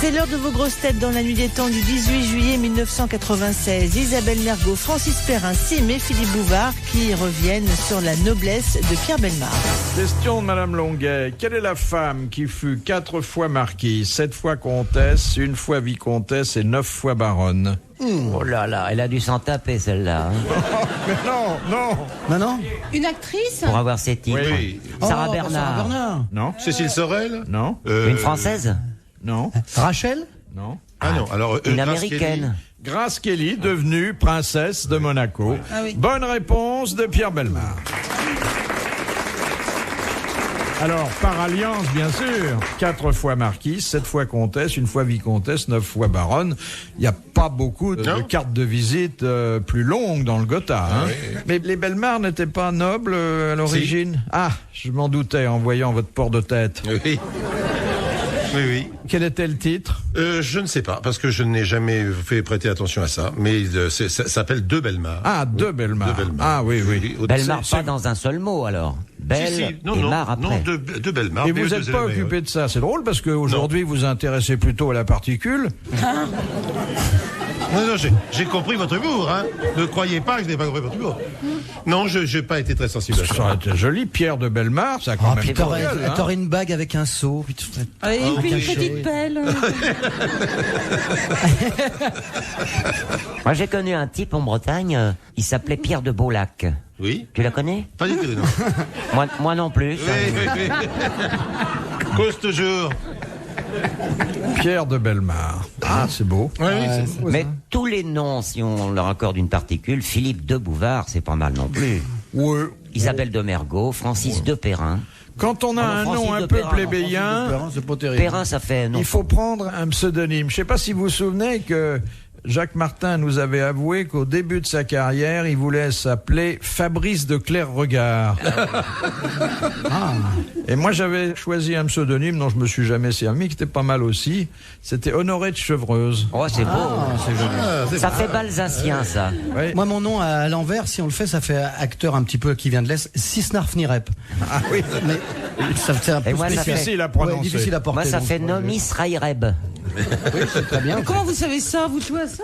C'est l'heure de vos grosses têtes dans la nuit des temps du 18 juillet 1996. Isabelle Mergo, Francis Perrin, Sim et Philippe Bouvard qui reviennent sur la noblesse de Pierre Bellemare. Question de Madame Longuet. Quelle est la femme qui fut 4 fois marquise, 7 fois comtesse, 1 fois vicomtesse et 9 fois baronne? Oh là là, elle a dû s'en taper celle-là. Hein. Mais non. Une actrice? Pour avoir ses titres. Oui. Sarah Bernard. Non. Cécile Sorel? Non. Une Française? Non. Rachel? Non. Ah non, alors... Une Grace Américaine? Grace Kelly, devenue princesse de Monaco. Ah oui. Bonne réponse de Pierre Bellemare. Alors, par alliance, bien sûr, 4 fois marquise, 7 fois comtesse, 1 fois vicomtesse, 9 fois baronne. Il n'y a pas beaucoup de cartes de visite plus longues dans le Gotha. Hein. Oui. Mais les Bellemare n'étaient pas nobles à l'origine? Ah, je m'en doutais en voyant votre port de tête. Oui. Oui. Quel était le titre? Je ne sais pas, parce que je n'ai jamais fait prêter attention à ça, mais ça s'appelle De Bellemare. Ah, de Bellemare. De Bellemare. Ah oui. Bellemare pas dans un seul mot alors. Belle et Mare après. de Bellemare. Et vous n'êtes pas occupé de ça. C'est drôle parce qu'aujourd'hui, vous vous intéressez plutôt à la particule. Non, j'ai compris votre humour, hein. Ne croyez pas que je n'ai pas compris votre humour. Non, je n'ai pas été très sensible à ça. Ça aurait été joli, Pierre de Bellemare, ça a quand même Puis pas gueule, hein. t'aurais une bague avec un seau. Puis Et puis une petite pelle. Moi j'ai connu un type en Bretagne, il s'appelait Pierre de Beaulac. Oui. Tu la connais? Pas du tout, non. Moi non plus. Oui. Cause toujours. Pierre de Bellemare. Ah, c'est beau. Oui, c'est beau. Mais tous les noms, si on leur accorde une particule, Philippe de Bouvard, c'est pas mal non plus. Oui. Isabelle de Mergo, Francis de Perrin. Quand on a un Francis nom un de peu Perrin, plébéien, C'est pas terrible. Perrin, ça fait non. il faut prendre un pseudonyme. Je ne sais pas si vous vous souvenez que Jacques Martin nous avait avoué qu'au début de sa carrière, il voulait s'appeler Fabrice de Clerc-Regard. Et moi, j'avais choisi un pseudonyme dont je me suis jamais servi, qui était pas mal aussi. C'était Honoré de Chevreuse. Oh, c'est beau. C'est joli. Ça fait balsacien, ça. Oui. Moi, mon nom à l'envers, si on le fait, ça fait acteur un petit peu qui vient de l'Est. Sisnarfnirep. Ah oui, Mais ça fait un peu Et moi, ça spécial. difficile à Ouais, prononcer. difficile à porter. Moi, ça donc, fait Nomis Raireb. Oui, c'est très bien. Comment vous savez ça? Vous jouez à ça?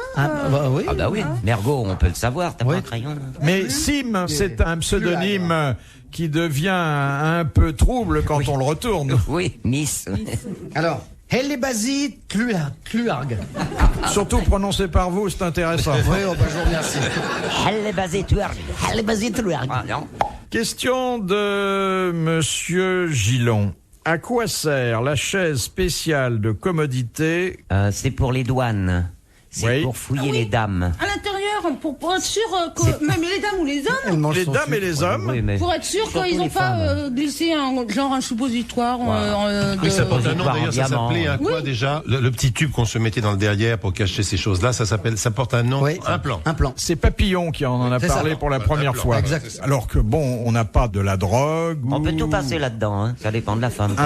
Oui. Ah bah oui, Mergo, on peut le savoir, t'as pas un crayon? Mais Sim, c'est un pseudonyme qui devient un peu trouble quand on le retourne. Oui, Miss. Alors, Hellebasi Cluarg. Surtout prononcé par vous, c'est intéressant. Oui, je vous remercie. Elle est basée tuargue. Elle est basée tuargue. Ah non. Question de Monsieur Gillon. À quoi sert la chaise spéciale de commodité? C'est pour les douanes. C'est Oui. pour fouiller les dames. À l'intérieur, pour être sûr que même les dames ou les hommes, Elle mange Les son dames et sucre. les hommes? Oui, mais pour être sûr surtout qu'ils les n'ont pas femmes. glissé un suppositoire. Oui, ça porte un nom, Suppositoire d'ailleurs, en ça diamant. s'appelait quoi déjà le petit tube qu'on se mettait dans le derrière pour cacher ces choses-là, ça porte un nom, Oui. un plan. Un plan. C'est Papillon qui en a C'est parlé ça. pour la première plan. fois. Exact. Alors que bon, on n'a pas de la drogue. On ou peut tout passer là-dedans, hein. Ça dépend de la femme.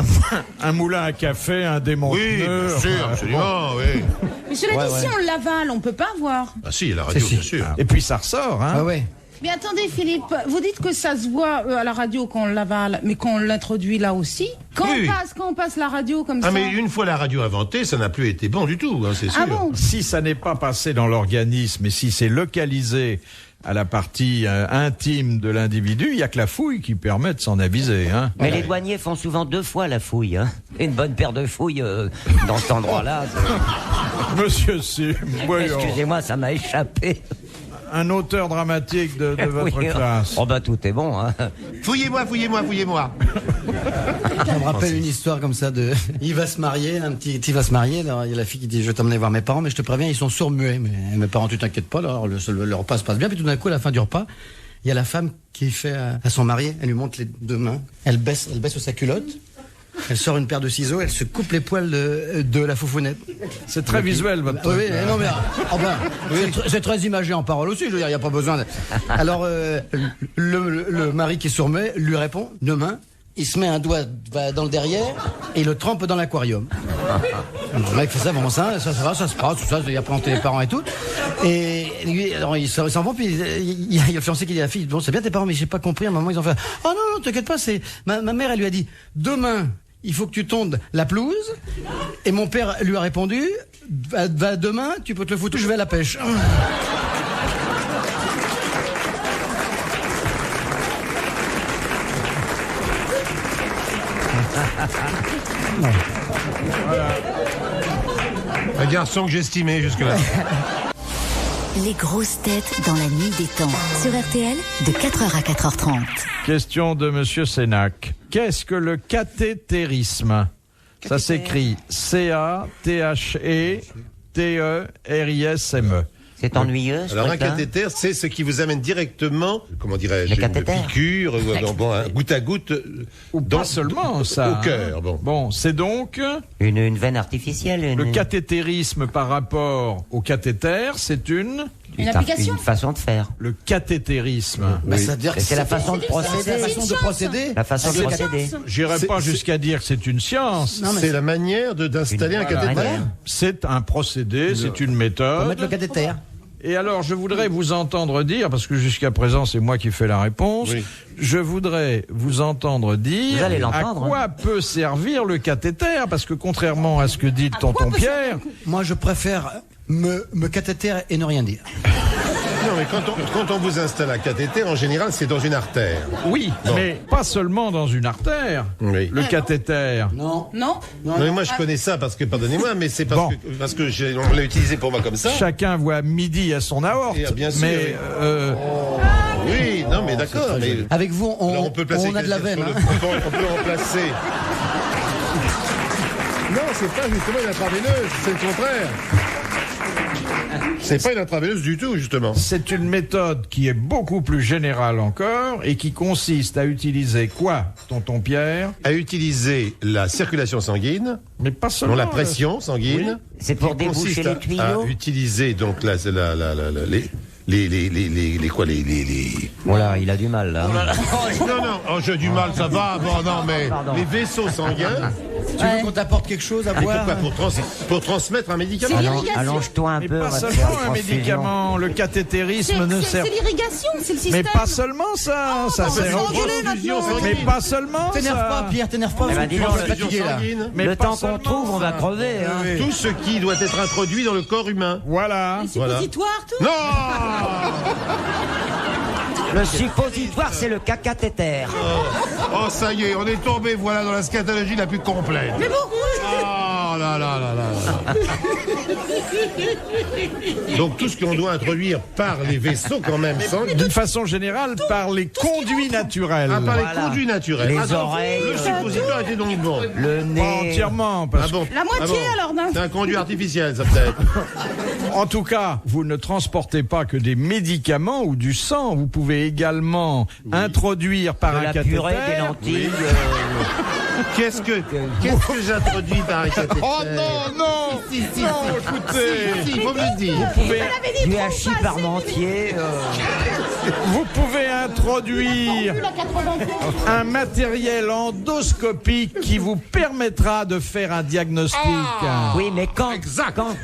un moulin à café, un Oui, démonteur. bien sûr, absolument, oui. Mais cela dit, si on l'avale, on peut pas voir. Ah si, la radio, Si. bien sûr. Et puis ça ressort, hein. Ah ouais. Mais attendez, Philippe, vous dites que ça se voit à la radio quand on l'avale, mais quand on l'introduit là aussi. Quand Oui. on passe la radio comme Ah ça. mais une fois la radio inventée, ça n'a plus été bon du tout, hein, c'est sûr. Ah bon? Si ça n'est pas passé dans l'organisme et si c'est localisé à la partie intime de l'individu, il n'y a que la fouille qui permet de s'en aviser, hein. Mais les douaniers font souvent 2 fois la fouille, hein. Une bonne paire de fouilles dans cet endroit-là. Monsieur Sim, voyons. Excusez-moi, ça m'a échappé. Un auteur dramatique de votre Oui. classe. Oh bah tout est bon, hein. Fouillez-moi. Ça me rappelle une histoire comme ça de. Il va se marier, un petit va se marier. Alors il y a la fille qui dit je vais t'emmener voir mes parents, mais je te préviens, ils sont sourds-muets. Mais mes parents, tu t'inquiètes pas. Alors le repas se passe bien. Puis tout d'un coup, à la fin du repas, il y a la femme qui fait à son mari. Elle lui montre les 2 mains. Elle baisse sa culotte. Elle sort une paire de ciseaux. Elle se coupe les poils de la foufounette. C'est très visuel, votre Oui, truc. non mais c'est très imagé en parole aussi. Je veux dire, il n'y a pas besoin. Alors le mari qui est sourd-muet lui répond demain. Il se met un doigt dans le derrière et il le trempe dans l'aquarium. Le mec fait ça, bon ça se passe, tout ça, il apprend les parents et tout. Et lui, alors ils s'en vont, puis il y a le fiancé qui dit à la fille, bon c'est bien tes parents, mais j'ai pas compris, à un moment ils ont fait, oh non, t'inquiète pas, c'est ma mère, elle lui a dit, demain, il faut que tu tondes la pelouse. Et mon père lui a répondu, va demain, tu peux te le foutre, je vais à la pêche. Un garçon que j'estimais jusque-là. Les grosses têtes dans la nuit des temps. Sur RTL, de 4h à 4h30. Question de Monsieur Sénac. Qu'est-ce que le cathétérisme? Ça s'écrit C-A-T-H-E-T-E-R-I-S-M-E. C'est ennuyeux. ce Alors un truc-là. cathéter, c'est ce qui vous amène directement, comment dirais-je, Le une cathéter. piqûre, goutte à goutte, Ou pas seulement ça. au cœur. Bon. Bon, c'est donc Une veine artificielle. le cathétérisme par rapport au cathéter, c'est Une application. Une façon de faire. le cathétérisme. Bah, ça veut dire que C'est la façon de c'est la procéder. façon de procéder. La façon de procéder. J'irai pas C'est- jusqu'à dire que c'est une science. Non, mais C'est la manière d'installer un cathéter. Voilà. C'est un procédé, c'est une faut mettre le méthode. cathéter. Et alors, je voudrais vous entendre dire, parce que jusqu'à présent, c'est moi qui fais la réponse, Oui. je voudrais vous entendre dire Vous allez à l'entendre, quoi peut servir le cathéter, parce que contrairement à ce que dit tonton Pierre, Moi, je préfère me cathéter et ne rien dire. Non, mais quand on vous installe un cathéter, en général, c'est dans une artère. oui, Bon. mais pas seulement dans une artère, Oui. le cathéter. Non. Non. Non, mais moi, je connais ça parce que, pardonnez-moi, mais c'est Bon. parce que on l'a utilisé pour moi comme ça. Chacun voit midi à son aorte, Et, bien sûr, mais Oui, non, mais d'accord, mais Avec vous, alors, on peut placer on a de la le cathéter veine. sur Hein. le front, on peut remplacer. Non, c'est pas justement une intraveineuse, c'est le contraire. C'est pas une intraveineuse du tout, justement. c'est une méthode qui est beaucoup plus générale encore et qui consiste à utiliser quoi, tonton Pierre? À utiliser la circulation sanguine, Mais pas non, seulement la pression sanguine. C'est pour qui consiste déboucher les tuyaux. À utiliser donc les Voilà, il a du mal là. Non, non, j'ai du mal, ça va. Bon, non, mais Pardon. les vaisseaux sanguins. Tu veux qu'on t'apporte quelque chose à Mais boire? pourquoi pour transmettre un médicament. l'irrigation. Allonge-toi un Mais peu. pas on va te seulement faire un une transfusion. médicament, le cathétérisme ne sert. C'est l'irrigation, c'est le Mais système. pas seulement ça, ça on va sert. se engueuler Transfusion maintenant. Mais sanguine. pas seulement T'énerve ça. pas, Pierre, t'énerve pas. Eh ben, dis tu donc, vas la te fatiguer, là. sanguine. Mais Le pas temps qu'on seulement trouve, on va ça. crever. Hein. Tout ce qui doit être introduit dans le corps humain. Voilà. Voilà. Suppositoire, tout. Non. Le suppositoire, c'est le cacathéter. Oh, ça y est, on est tombé, voilà, dans la scatologie la plus complète. Mais pourquoi? Oh là là là là. Donc tout ce qu'on doit introduire par les vaisseaux quand même sanguins. D'une façon générale, par les conduits naturels. Ah, par les Voilà. conduits naturels. Les Ah, donc, oreilles, Le suppositoire était donc bon. Le Pas nez. entièrement, Ah parce bon. La moitié, alors, non. C'est un conduit artificiel, ça peut-être. En tout cas, vous ne transportez pas que des médicaments ou du sang. Vous pouvez également introduire par De un la cathéter. purée, des lentilles. Qu'est-ce que j'introduis par un cathéter? Oh non, non, non, écoutez, Si, il faut me le dire. vous pouvez, Du hachis parmentier. vous pouvez introduire La 80 un matériel endoscopique qui vous permettra de faire un diagnostic. Oui, mais quand quand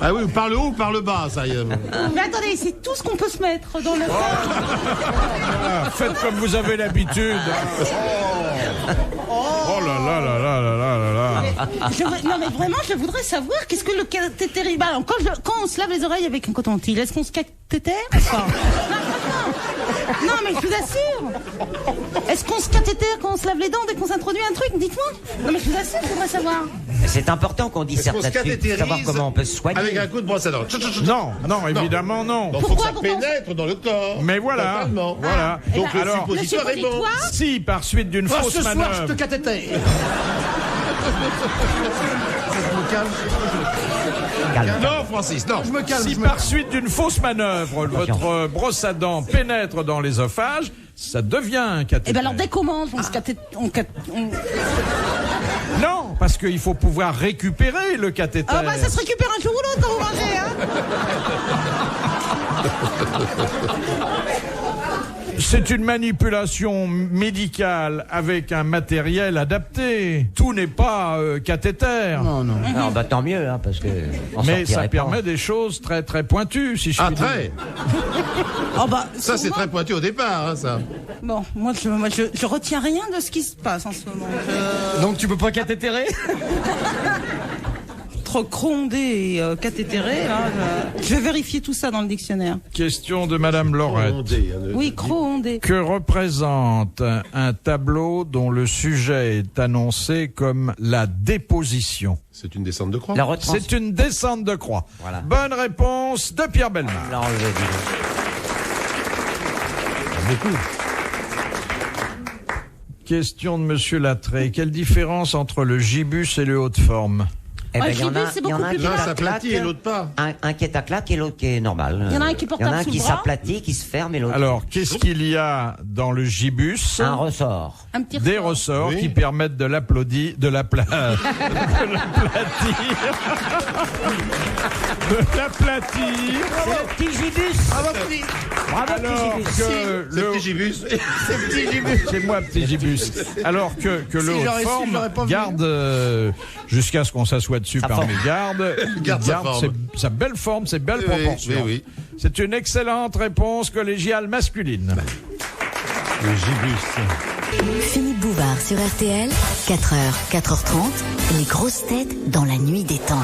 Ah oui, par le haut ou par le bas, ça y est. Mais attendez, c'est tout ce qu'on peut se mettre dans le. Ah, faites comme vous avez l'habitude. Oh là là là là là là là là. Non mais vraiment, je voudrais savoir qu'est-ce que le cathéter. Bah, alors, quand on se lave les oreilles avec un coton-tige, est-ce qu'on se cathéter ou pas? Non mais je vous assure. Est-ce qu'on se cathéter quand on se lave les dents dès qu'on s'introduit un truc? Dites-moi. Non mais je vous assure, je voudrais savoir. c'est important qu'on dise Est-ce qu'on se là-dessus, cathétérise savoir comment on peut se soigner. avec un coup de brosse à dents. Non, non, évidemment non. Donc, faut que ça Pourquoi pénètre dans le corps. Mais voilà, Totalement. voilà. Eh ben, Donc le alors, suppositoire est bon. suppositoire, si par suite d'une Oh, fausse ce soir, je manœuvre, te cathéter. Calme. Non, Francis, non. Je me calme. si je me par suite d'une fausse manœuvre, votre brosse à dents pénètre dans l'œsophage, ça devient un cathéter. Eh ben alors dès qu'on mange, on se cathéter. Non, parce qu'il faut pouvoir récupérer le cathéter. Ah bah ça se récupère un jour ou l'autre quand vous mangez, hein. C'est une manipulation médicale avec un matériel adapté. Tout n'est pas cathéter. Non. Non, bah tant mieux, hein, parce que. Mais ça permet des choses très très pointues, si je puis dire. Très. Oh bah, Ça, c'est très pointu au départ, hein, ça. Bon, moi je retiens rien de ce qui se passe en ce moment. Donc tu peux pas cathétérer? Trop crondé et cathétéré, là. Je vais vérifier tout ça dans le dictionnaire. Question de Madame Laurette. Oui, crondé. Que représente un tableau dont le sujet est annoncé comme la déposition? C'est une descente de croix. La retrans... C'est une descente de croix. Voilà. Bonne réponse de Pierre Bellemare. l'a enlevé, dis donc. Beaucoup. Question de Monsieur Lattré. Quelle différence entre le gibus et le haut de forme? Eh ben, Ah, il y en a, gibus, c'est il y en a beaucoup un plus qui L'un claque. s'aplatit et l'autre pas. Un qui est à claque et l'autre qui est normal. Il y en a un qui est Il y en a un portable sous qui le bras. s'aplatit, qui se ferme et l'autre. Alors, qu'est-ce qu'il y a dans le gibus? Un ressort. Un petit Des ressort. ressorts Oui. qui permettent de l'applaudir, de l'aplatir. De l'aplatir. C'est le petit gibus. Bravo, Alors petit gibus. que C'est le petit gibus. c'est moi, petit gibus. Alors que le Si haut de j'aurais su, forme j'aurais pas vu. garde, jusqu'à ce qu'on s'assoie dessus Sa par forme. mes gardes, Garde sa forme. sa belle forme, ses belles Oui, proportions. oui. C'est une excellente réponse collégiale masculine. Le gibus. Philippe Bouvard sur RTL, 4h, 4h30, les grosses têtes dans la nuit des temps.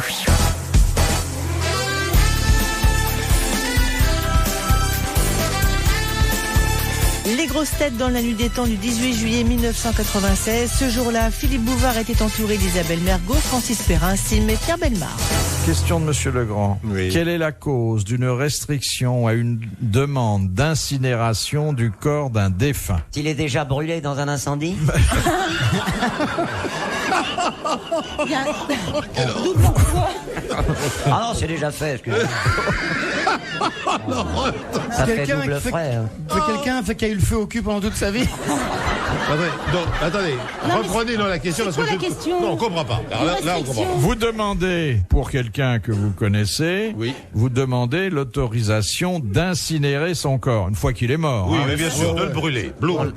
Les grosses têtes dans la nuit des temps du 18 juillet 1996. Ce jour-là, Philippe Bouvard était entouré d'Isabelle Mergo, Francis Perrin, Sim et Pierre Bellemare. Question de Monsieur Legrand. Oui. Quelle est la cause d'une restriction à une demande d'incinération du corps d'un défunt? S'il est déjà brûlé dans un incendie. Il y a double emploi. Ah non, c'est déjà fait. excusez-moi. Ça fait Quelqu'un double qui fait- frais. hein. Quelqu'un qui a eu le feu au cul pendant toute sa vie? Attendez, Non, reprenez dans la question. c'est parce quoi que la question? Non, on comprend pas. Alors là, on comprend Restriction. pas. Vous demandez, pour quelqu'un que vous connaissez, Oui. vous demandez l'autorisation d'incinérer son corps, une fois qu'il est mort. Oui, hein. mais bien sûr, de le brûler.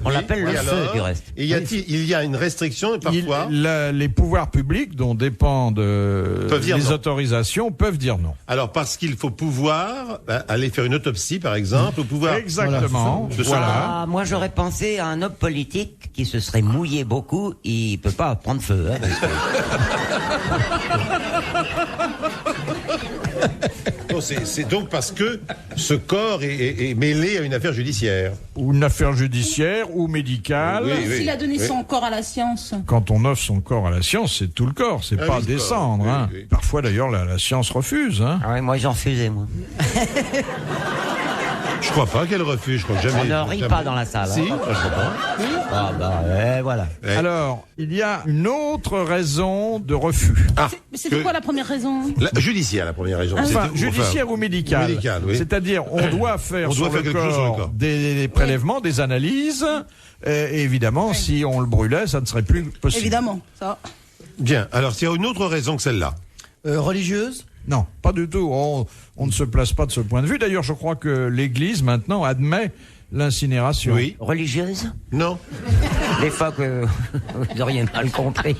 On l'appelle le Et feu, alors du reste. Et il y a une restriction, et parfois. Les pouvoirs publics dont dépendent Peuvent dire les non. autorisations peuvent dire non. Alors, parce qu'il faut pouvoir aller faire une autopsie, par exemple, ou pouvoir. Exactement. De Voilà. Ah, moi j'aurais pensé à un homme politique qui se serait mouillé beaucoup, il peut pas prendre feu. Hein, parce que- Non, c'est donc parce que ce corps est mêlé à une affaire judiciaire. Ou une affaire judiciaire ou médicale. Oui. S'il a donné son corps à la science. Quand on offre son corps à la science, c'est tout le corps, c'est Ah pas oui, des le corps. cendres. Oui, hein. oui. Parfois d'ailleurs la science refuse. Hein. Ah ouais, moi ils ont refusé, moi. Je crois pas qu'elle refuse, je crois que On jamais. ne rit jamais. pas dans la salle. Si, hein. je crois pas. Ah bah voilà. Ouais. Alors, il y a une autre raison de refus. Ah, Mais c'était que- quoi la première raison? Judiciaire, la première raison. Enfin, C'était- judiciaire ou médical. Médical, oui. C'est-à-dire, on doit faire On sur doit faire le quelque chose sur le corps corps. des prélèvements, des analyses. Et évidemment, si on le brûlait, ça ne serait plus possible. Évidemment, ça. Bien, alors s'il y a une autre raison que celle-là. Religieuse? Non, pas du tout. On ne se place pas de ce point de vue. D'ailleurs, je crois que l'Église, maintenant, admet l'incinération. Oui. Religieuse? Non. Des fois que vous auriez mal compris.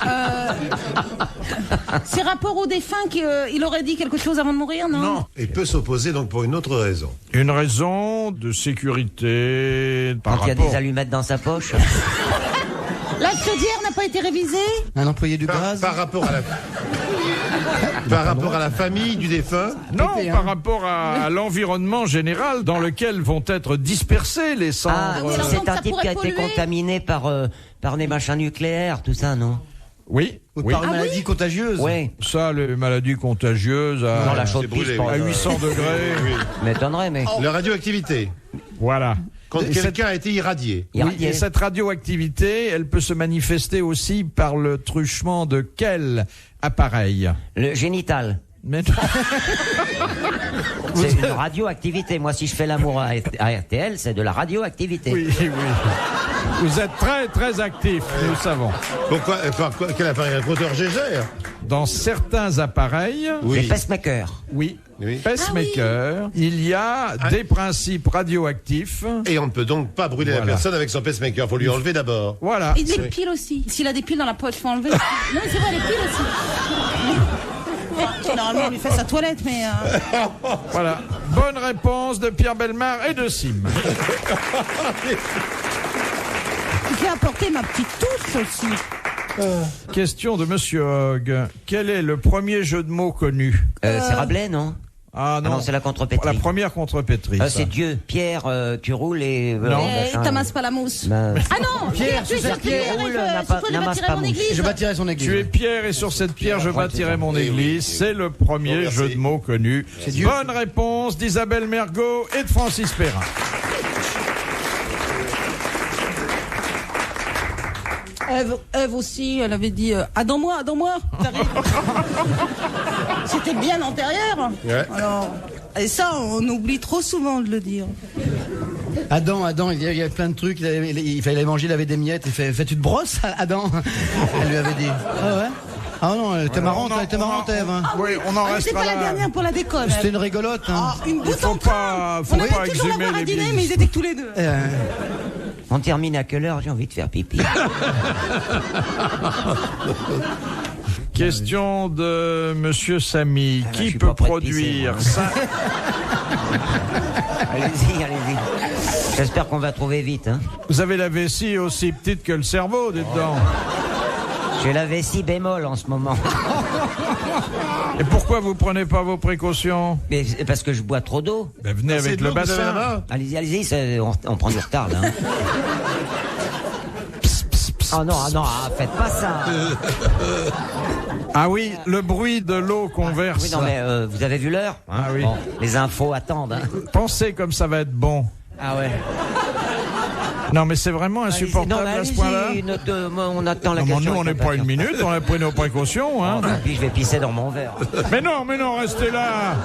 C'est rapport au défunt qu'il aurait dit quelque chose avant de mourir, non? Non. Il peut s'opposer donc pour une autre raison. Une raison de sécurité par Quand il y a rapport... des allumettes dans sa poche. La chaudière n'a pas été révisée? Un employé du Par gaz? rapport à la. Par rapport à la famille du défunt. Non, Pépé, hein. par rapport à l'environnement général dans lequel vont être dispersées les cendres. Ah, oui, alors c'est donc un ça type qui a pourrait été polluer contaminé par des machins nucléaires, tout ça, non? Oui, Ou oui. par une maladie contagieuse? Oui. Ça, les maladies contagieuses à, Dans la c'est chaude brûlé. piste, à 800 degrés. m'étonnerait, mais. La radioactivité. Voilà. Quand Et cette- quelqu'un a été irradié. Oui, Irradié. et cette radioactivité, elle peut se manifester aussi par le truchement de quel appareil? Le génital. Mais non. C'est une radioactivité. Moi, si je fais l'amour à RTL, c'est de la radioactivité. Oui. Vous êtes très, très actif, nous le savons. Pourquoi quel appareil? Un compteur Gégère? Dans certains appareils, Les pacemakers. oui, Oui. pacemaker, il y a des principes radioactifs. Et on ne peut donc pas brûler la Voilà. personne avec son pacemaker. Faut lui enlever d'abord. Voilà. Et les piles aussi. S'il a des piles dans la poche, faut enlever. Non, c'est vrai, les piles aussi. Normalement, on lui fait sa toilette, mais... Voilà. Bonne réponse de Pierre Bellemare et de Sim. J'ai apporté ma petite touche aussi. Question de Monsieur Hogg. Quel est le premier jeu de mots connu? C'est Rabelais, non? Ah Non, c'est la contrepétrie. La première contrepétrie. ça. C'est Dieu, Pierre, tu roules et... Non. T'amasses pas la mousse. Ben, Ah non, Pierre, tu c'est sais Pierre, Pierre, roule, je n'amasse bâtirai pas mon mousse. église. Je bâtirai son église. Tu es Pierre et sur cette pierre je bâtirai mon église. C'est le premier Bon, merci. jeu de mots connu. Dieu. Bonne réponse d'Isabelle Mergot et de Francis Perrin. Ève aussi, elle avait dit Adam-moi. C'était bien antérieur. Ouais. Alors, et ça, on oublie trop souvent de le dire. Adam, il y a plein de trucs. Il fallait manger, il avait des miettes. Il fait tu te brosses, Adam? Elle lui avait dit. Ah ouais? Ah non, elle était marrante, Ève. Hein. Oui, on en Ah, c'est restera pas la là. dernière pour la déconne. C'était une rigolote. Hein. Une boute Faut en pas, train. faut On pas allait toujours la exhumer voir à les dîner, bises. mais ils étaient que tous les deux. on termine à quelle heure? J'ai envie de faire pipi. Question de Monsieur Samy. je Qui suis peut pas prêt de produire pisser, Allez-y. J'espère qu'on va trouver vite. Hein. Vous avez la vessie aussi petite que le cerveau, dites donc. J'ai la vessie bémol en ce moment. Et pourquoi vous prenez pas vos précautions? Mais c'est parce que je bois trop d'eau. Ben, venez C'est avec de le l'eau que vous avez bassin. là-bas. Allez-y, on prend du retard là. Hein. Oh non, faites pas ça. Ah oui, le bruit de l'eau qu'on verse. Oui, non, mais vous avez vu l'heure? Hein? Ah oui. Bon, les infos attendent. Hein. Pensez comme ça va être bon. Ah ouais. Non, mais c'est vraiment insupportable à ce point-là. On attend la Non, mais question. nous, on n'est avec pas une impatience. minute, on a pris nos précautions. Hein. Et puis je vais pisser dans mon verre. Mais non, restez là.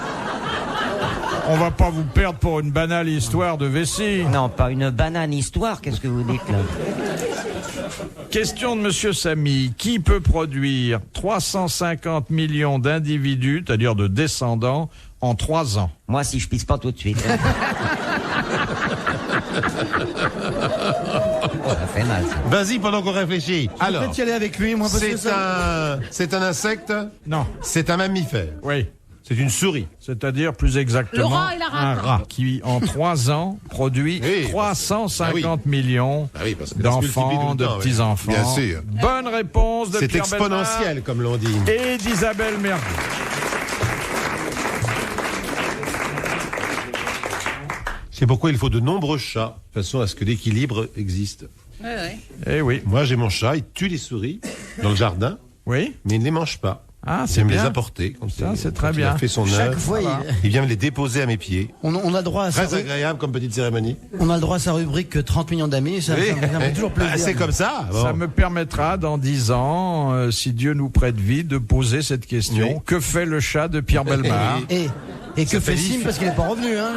On va pas vous perdre pour une banale histoire de vessie. Non, pas une banane histoire, qu'est-ce que vous dites là? Question de Monsieur Samy. Qui peut produire 350 millions d'individus, c'est-à-dire de descendants, en 3 ans? Moi, si je pisse pas tout de suite. Hein. Ça fait mal. Ça. Vas-y pendant qu'on réfléchit. Alors, Peut-être y aller avec lui, moi, parce que c'est un insecte. Non. C'est un mammifère. Oui. C'est une souris. C'est-à-dire plus exactement Le rat et la rate. un rat qui en 3 ans produit Oui, 350 millions Ah oui, parce que ça se multiplie tout d'enfants, le de temps, oui. petits-enfants. Bien sûr. Bonne réponse de C'est Pierre Bellemare exponentiel, comme l'on dit. et d'Isabelle Mergo. C'est pourquoi il faut de nombreux chats, de façon à ce que l'équilibre existe. Eh oui. Moi, j'ai mon chat, il tue les souris dans le jardin, Oui. mais il ne les mange pas. Ah, Il c'est vient me les bien. apporter. Ça, c'est quand très il bien. a fait son chaque œuvre. fois, Il vient me les déposer à mes pieds. on a droit à sa Très agréable comme petite cérémonie. on a le droit à sa rubrique 30 millions d'amis. Ça me fait toujours plaisir. C'est comme ça. Bon. Ça me permettra, dans 10 ans, si Dieu nous prête vie, de poser cette question. Oui. Que fait le chat de Pierre Bellemare? Et que fait fait Sim Sim parce qu'il n'est pas revenu. Hein.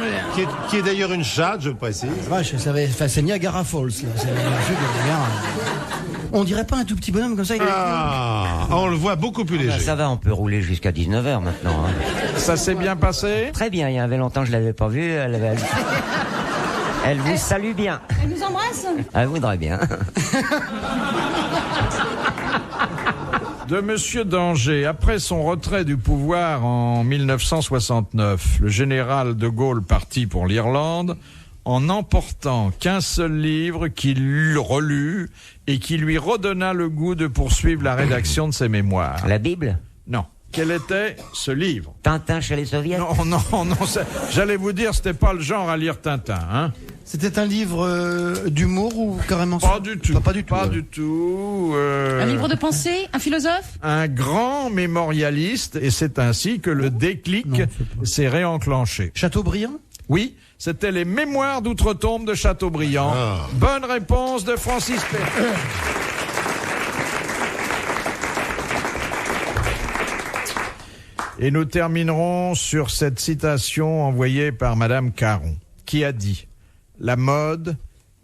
Qui est d'ailleurs une chatte, je précise. Vache, c'est Niagara Falls. Là. On dirait pas un tout petit bonhomme comme ça. On le voit beaucoup plus Bah, léger. ça va, on peut rouler jusqu'à 19h maintenant. Hein. Ça s'est bien passé? Très bien, il y avait longtemps que je l'avais pas vue. Elle vous salue bien. Elle nous embrasse. Elle voudrait bien. De Monsieur Danger, après son retrait du pouvoir en 1969, le général de Gaulle partit pour l'Irlande en n'emportant qu'un seul livre qu'il relut et qui lui redonna le goût de poursuivre la rédaction de ses mémoires. La Bible? Non. Quel était ce livre? Tintin chez les soviets? Non, j'allais vous dire, c'était pas le genre à lire Tintin, hein? C'était un livre d'humour ou carrément Pas du tout. Pas du tout. Pas du tout. Un livre de pensée, un philosophe. Un grand mémorialiste, et c'est ainsi que le déclic s'est réenclenché. Chateaubriand. Oui, c'était les Mémoires d'outre-tombe de Chateaubriand. Ah. Bonne réponse de Francis Perrin. Et nous terminerons sur cette citation envoyée par Madame Caron, qui a dit « La mode,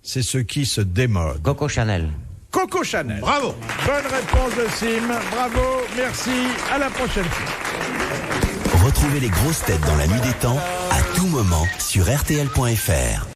c'est ce qui se démode. » Coco Chanel. Coco Chanel. Bravo. Bonne réponse de Sim. Bravo, merci. À la prochaine fois. Retrouvez les grosses têtes dans la nuit des temps à tout moment sur RTL.fr.